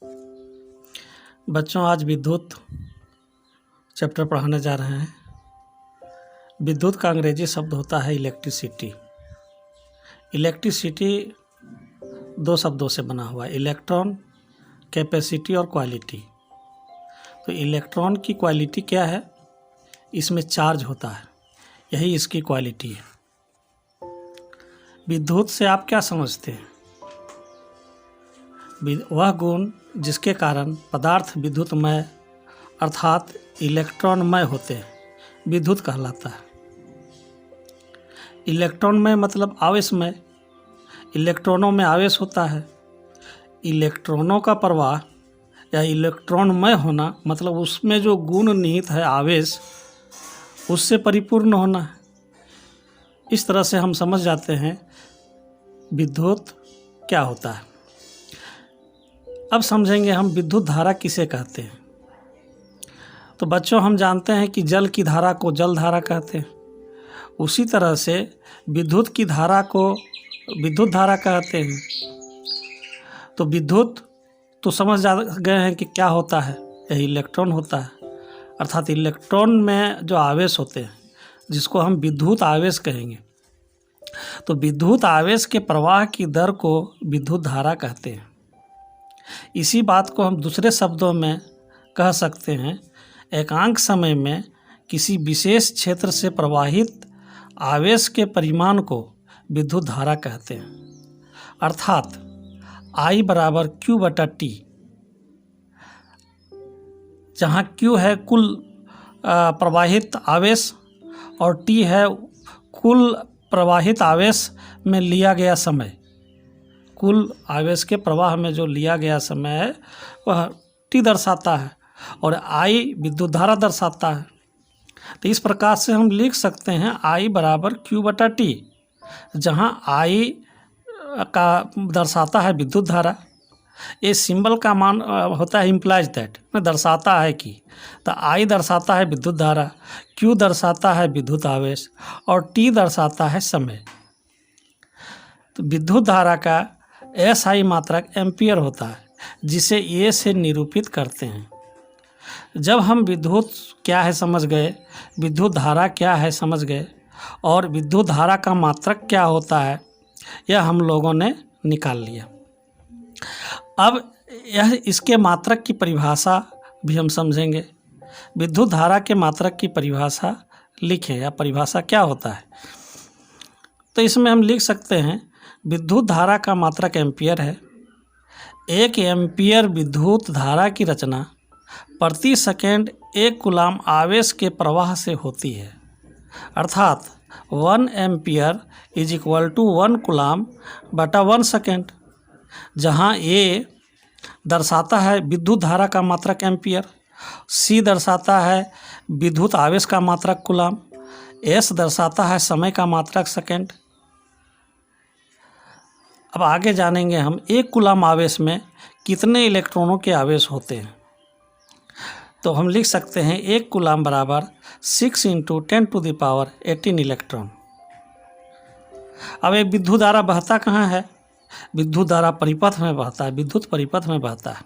बच्चों, आज विद्युत चैप्टर पढ़ाने जा रहे हैं। विद्युत का अंग्रेजी शब्द होता है इलेक्ट्रिसिटी। इलेक्ट्रिसिटी दो शब्दों से बना हुआ है, इलेक्ट्रॉन, कैपेसिटी और क्वालिटी। तो इलेक्ट्रॉन की क्वालिटी क्या है? इसमें चार्ज होता है, यही इसकी क्वालिटी है। विद्युत से आप क्या समझते हैं? वह गुण जिसके कारण पदार्थ विद्युतमय अर्थात इलेक्ट्रॉनमय होते हैं, विद्युत कहलाता है। इलेक्ट्रॉनमय मतलब आवेशमय। इलेक्ट्रॉनों में आवेश होता है। इलेक्ट्रॉनों का प्रवाह या इलेक्ट्रॉनमय होना मतलब उसमें जो गुण निहित है आवेश, उससे परिपूर्ण होना है। इस तरह से हम समझ जाते हैं विद्युत क्या होता है। अब समझेंगे हम विद्युत धारा किसे कहते हैं। तो बच्चों, हम जानते हैं कि जल की धारा को जल धारा कहते हैं। उसी तरह से विद्युत की धारा को विद्युत धारा कहते हैं। तो विद्युत तो समझ जा गए हैं कि क्या होता है, यही इलेक्ट्रॉन होता है। अर्थात इलेक्ट्रॉन में जो आवेश होते हैं जिसको हम विद्युत आवेश कहेंगे। तो विद्युत आवेश के प्रवाह की दर को विद्युत धारा कहते हैं। इसी बात को हम दूसरे शब्दों में कह सकते हैं, एकांक समय में किसी विशेष क्षेत्र से प्रवाहित आवेश के परिमाण को विद्युत धारा कहते हैं। अर्थात I बराबर Q/T, जहाँ Q है कुल प्रवाहित आवेश और T है कुल प्रवाहित आवेश में लिया गया समय। कुल आवेश के प्रवाह में जो लिया गया समय है वह T दर्शाता है और I विद्युत धारा दर्शाता है। तो इस प्रकार से हम लिख सकते हैं I बराबर Q/T, जहाँ I का दर्शाता है विद्युत धारा। ये सिंबल का मान होता है इम्प्लाइज दैट, में दर्शाता है कि। तो I दर्शाता है विद्युत धारा, Q दर्शाता है विद्युत आवेश और T दर्शाता है समय। तो विद्युत धारा का SI मात्रक एम्पियर होता है, जिसे A से निरूपित करते हैं। जब हम विद्युत क्या है समझ गए, विद्युत धारा क्या है समझ गए और विद्युत धारा का मात्रक क्या होता है, यह हम लोगों ने निकाल लिया। अब यह इसके मात्रक की परिभाषा भी हम समझेंगे। विद्युत धारा के मात्रक की परिभाषा लिखें, या परिभाषा क्या होता है। तो इसमें हम लिख सकते हैं विद्युत धारा का मात्रक एम्पियर है। 1 एम्पियर विद्युत धारा की रचना प्रति सेकंड 1 कूलाम आवेश के प्रवाह से होती है। अर्थात 1 ampere is equal to 1 coulomb बटा 1 सेकंड, जहाँ A दर्शाता है विद्युत धारा का मात्रक एम्पियर, C दर्शाता है विद्युत आवेश का मात्रक कूलाम, S दर्शाता है समय का मात्रक सेकंड। अब आगे जानेंगे हम 1 कूलाम आवेश में कितने इलेक्ट्रॉनों के आवेश होते हैं। तो हम लिख सकते हैं 1 कूलाम बराबर 6 × 10⁻18 इलेक्ट्रॉन। अब एक विद्युत धारा बहता कहाँ है? विद्युत धारा परिपथ में बहता है, विद्युत परिपथ में बहता है।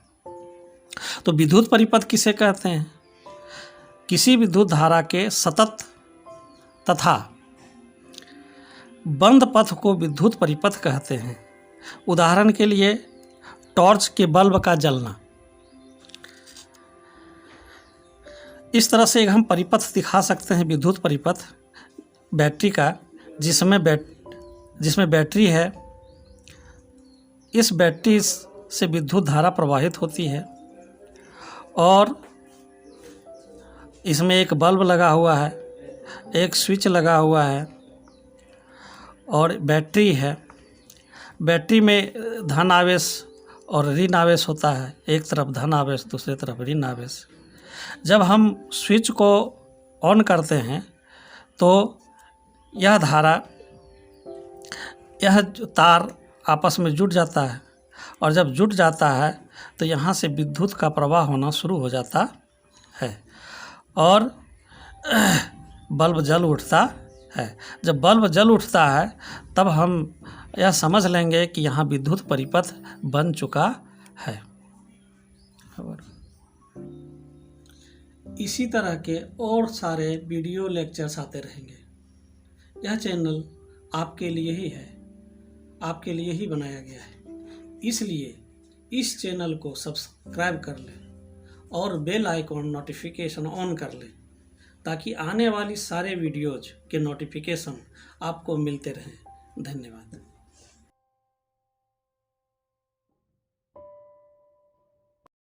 तो विद्युत परिपथ किसे कहते हैं? किसी विद्युत धारा के सतत तथा बंद पथ को विद्युत परिपथ कहते हैं। उदाहरण के लिए टॉर्च के बल्ब का जलना। इस तरह से एक हम परिपथ दिखा सकते हैं, विद्युत परिपथ बैटरी का, जिसमें बैटरी है। इस बैटरी से विद्युत धारा प्रवाहित होती है और इसमें एक बल्ब लगा हुआ है, एक स्विच लगा हुआ है और बैटरी है। बैटरी में धन आवेश और ऋण आवेश होता है, एक तरफ धन आवेश दूसरी तरफ ऋण आवेश। जब हम स्विच को ऑन करते हैं तो यह धारा, यह तार आपस में जुड़ जाता है और जब जुड़ जाता है तो यहाँ से विद्युत का प्रवाह होना शुरू हो जाता है और बल्ब जल उठता है। जब बल्ब जल उठता है तब हम यह समझ लेंगे कि यहाँ विद्युत परिपथ बन चुका है। खबर। इसी तरह के और सारे वीडियो लेक्चर्स आते रहेंगे। यह चैनल आपके लिए ही है, आपके लिए ही बनाया गया है, इसलिए इस चैनल को सब्सक्राइब कर लें और बेल आइकॉन नोटिफिकेशन ऑन कर लें, ताकि आने वाली सारे वीडियोज के नोटिफिकेशन आपको मिलते रहें। धन्यवाद।